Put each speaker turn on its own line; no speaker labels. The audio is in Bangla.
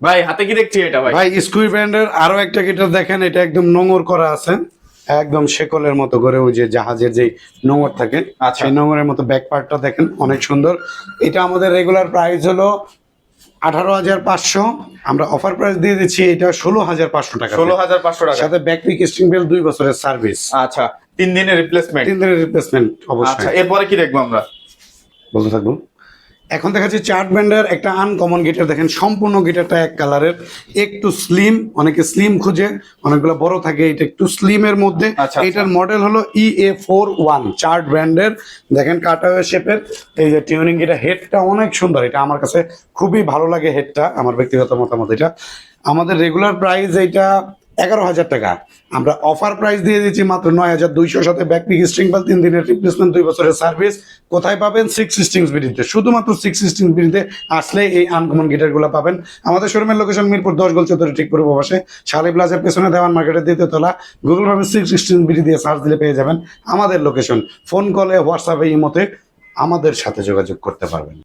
ভাই হাতে কি দেখছি এটা ভাই?
ভাই স্কুই ব্র্যান্ডের আরো একটা গিটার দেখেন, এটা একদম নোঙর করা আছে, একদম শেকলের মতো করে, ওই যে জাহাজের যে নোঙর থাকে
আচ্ছা।
সেই নোঙরের মতো ব্যাক পার্টটা দেখেন অনেক সুন্দর। এটা আমাদের রেগুলার প্রাইস হলো 18,500, আমরা অফার প্রাইস দিয়ে দিচ্ছি এটা 16,500 টাকা।
16,500 টাকা,
সাথে ব্যাক রিকেস্টিং বেল 2 বছরের সার্ভিস।
আচ্ছা 3 দিনের রিপ্লেসমেন্ট।
3 দিনের রিপ্লেসমেন্ট
আচ্ছা
অবশ্যই।
এরপরে কি দেখবো আমরা?
বলতে থাকবো। এখন দেখাচ্ছি চার্ট ব্যান্ডের একটা আনকমন গিটার দেখেন, সম্পূর্ণ গিটারটা এক কালারের, একটু স্লিম, অনেকে স্লিম খুঁজে, অনেকগুলো বড় থাকে, এটা একটু স্লিমের মধ্যে।
আচ্ছা,
এটার মডেল হলো EA41 চার্ট ব্র্যান্ডের। দেখেন কাটাওয়ে শেপের, এই যে টিউনিং, এটা হেডটা অনেক সুন্দর, এটা আমার কাছে খুবই ভালো লাগে হেডটা, আমার ব্যক্তিগত মতামত এটা। আমাদের রেগুলার প্রাইস এইটা 11,000 টাকা, আমরা অফার প্রাইস দিয়ে দিচ্ছি মাত্র 9,200, সাথে ব্যাক পিক স্ট্রিং পাল, 3 দিনের রিপ্লেসমেন্ট, 2 বছরের সার্ভিস। কোথায় পাবেন? 6 স্ট্রিংস বিডিতে, শুধুমাত্র 6 স্ট্রিংস বিডিতে আসলে এই আনকমন গিটারগুলো পাবেন। আমাদের শোরুমের লোকেশন মিরপুর 10 গোল চৌধুরী ঠিক পূর্ব পাশে, শালি প্লাজার পেছনে, দেওয়ান মার্কেটের 2য় তলা। গুগল ম্যাপে 6 স্ট্রিংস বিডি দিয়ে সার্চ দিলে পেয়ে যাবেন আমাদের লোকেশন। ফোন কলে, হোয়াটসঅ্যাপে, ইমোতে আমাদের সাথে যোগাযোগ করতে পারবেন।